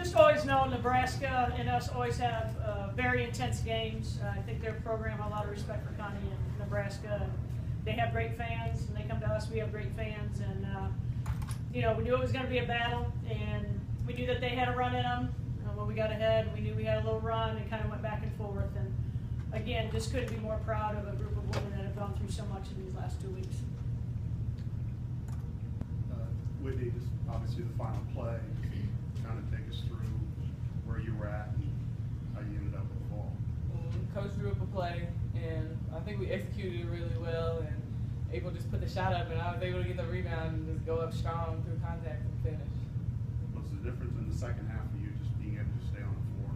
just always know Nebraska and us always have very intense games. I think their program has a lot of respect for Connie and Nebraska. They have great fans, and they come to us. We have great fans, and we knew it was going to be a battle, and we knew that they had a run in them. When we got ahead, we knew we had a little run and kind of went back and forth. And again, just couldn't be more proud of a group of women that have gone through so much in these last 2 weeks. Whitney, just obviously the final play, kind of take us through where you were at and how you ended up with the ball. Coach drew up a play, and I think we executed it really well, and able to just put the shot up, and I was able to get the rebound and just go up strong through contact and finish. What's the difference in the second half for you just being able to stay on the floor?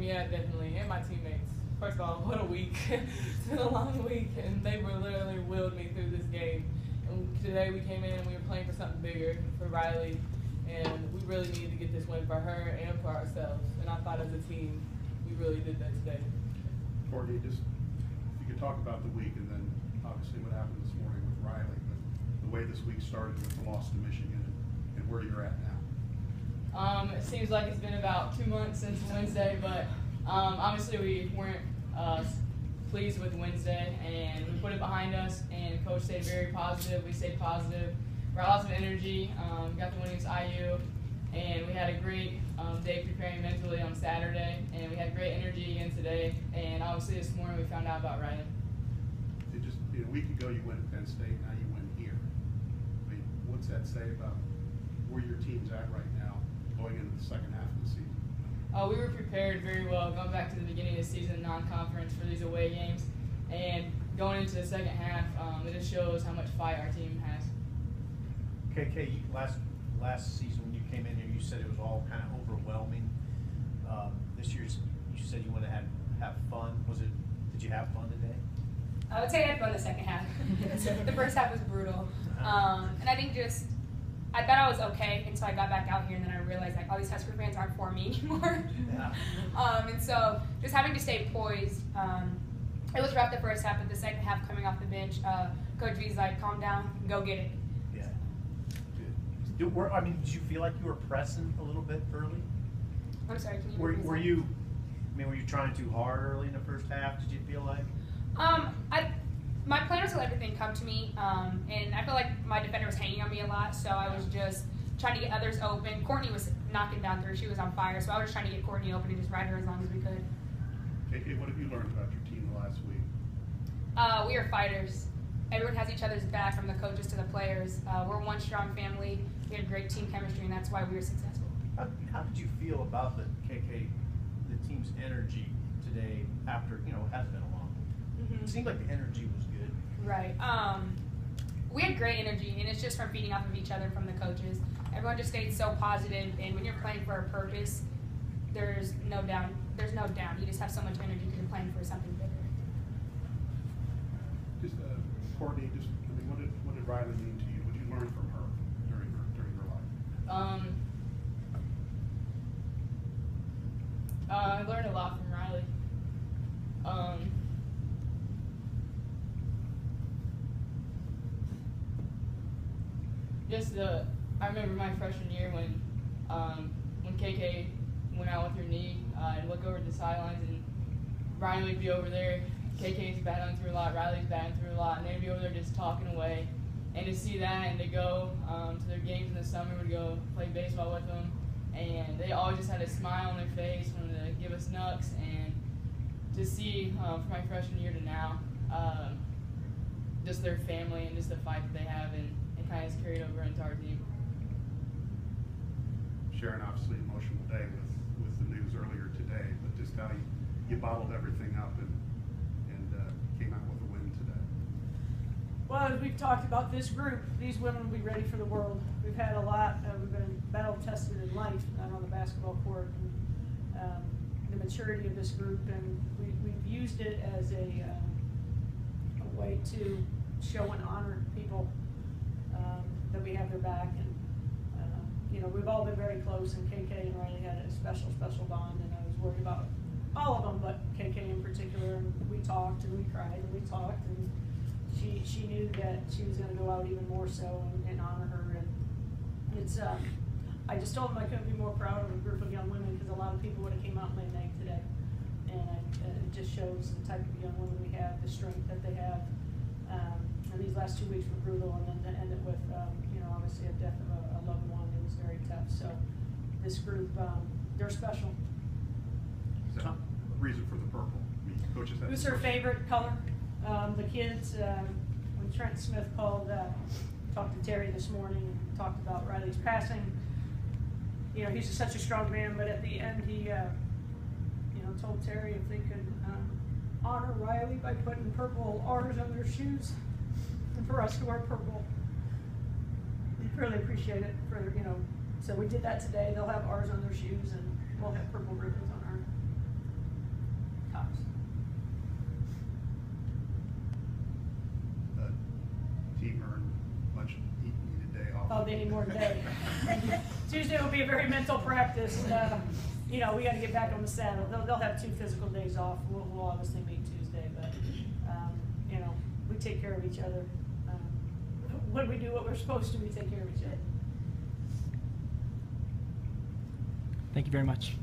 Yeah, definitely, and my teammates. First of all, what a week. It's been a long week, and they were literally willed me through this game. And today we came in and we were playing for something bigger for Riley, and we really needed to get this win for her and for ourselves. And I thought as a team, we really did that today. Courtney, just if you could talk about the week and then obviously what happened this morning with Riley, but the way this week started with the loss to Michigan and where you're at now. It seems like it's been about 2 months since Wednesday, but obviously we weren't pleased with Wednesday, and we put it behind us, and Coach stayed very positive. We stayed positive, brought lots of energy, got the win against IU, and we had a great day preparing mentally on Saturday, and we had great energy again today, and obviously this morning we found out about Ryan. Just a week ago you went to Penn State, now you win here. I mean, what's that say about where your team's at right now going into the second half of the season? We were prepared very well going back to the beginning of the season, non-conference, for these away games. And going into the second half, it just shows how much fight our team has. KK, last season when you came in here, you said it was all kind of overwhelming. This year, you said you want to have fun. Did you have fun today? I would say I had fun the second half. The first half was brutal. And I think I thought I was okay until I got back out here, and then I realized like all these Husker fans aren't for me anymore. Yeah. And so just having to stay poised. It was rough the first half, but the second half coming off the bench, Coach V's like, calm down, go get it. Yeah. Did you feel like you were pressing a little bit early? I'm sorry, can you Were you trying too hard early in the first half? Did you feel like? My plan was to let everything come to me, and I feel like my defender was hanging on me a lot, so I was just trying to get others open. Courtney was knocking down through; she was on fire, so I was just trying to get Courtney open and just ride her as long as we could. KK, what have you learned about your team the last week? We are fighters. Everyone has each other's back, from the coaches to the players. We're one strong family. We had great team chemistry, and that's why we were successful. How did you feel about the team's energy today after, it has been a long week? Mm-hmm. It seemed like the energy was good. Right. We had great energy, and it's just from feeding off of each other from the coaches. Everyone just stayed so positive, and when you're playing for a purpose, there's no down. You just have so much energy because you're playing for something bigger. Just Courtney, what did Riley mean to you? What did you learn from her during her life? I learned a lot from Riley. I remember my freshman year when KK went out with her knee. I'd look over the sidelines and Brian would be over there. KK's battling through a lot, Riley's battling through a lot, and they'd be over there just talking away. And to see that, and to go to their games in the summer, would go play baseball with them, and they always just had a smile on their face, wanted to give us nucks, and to see from my freshman year to now, just their family and just the fight that they have, and it kind of has carried over into our team. Sharon, obviously emotional day with the news earlier today, but just how you bottled everything up and came out with a win today. Well, as we've talked about this group, these women will be ready for the world. We've had a lot. We've been battle tested in life, not on the basketball court. And, the maturity of this group, and we've used it as a way to show and honor people that we have their back. And we've all been very close, and KK and Riley had a special bond, and I was worried about all of them, but KK in particular. And we talked, and we cried, and we talked, and she knew that she was going to go out even more so and honor her. And it's I just told them I couldn't be more proud of a group of young women not laying an egg today. And it just shows the type of young women we have, the strength that they have. And these last 2 weeks were brutal, and then to end it with, obviously a death of a loved one, it was very tough. So this group, they're special. Is that the reason for the purple? I mean, coaches have. Who's her favorite color? The kids, when Trent Smith called, talked to Terry this morning and talked about Riley's passing. He's such a strong man, but at the end he, told Terry if they could honor Riley by putting purple R's on their shoes, and for us to wear purple. He'd really appreciate it. So we did that today. They'll have R's on their shoes, and we'll have purple ribbons on our tops. Team earned much needed day off. Oh, they need more today. Tuesday will be a very mental practice. We got to get back on the saddle. They'll have 2 physical days off. We'll obviously meet Tuesday, but we take care of each other. When we do what we're supposed to, we take care of each other. Thank you very much.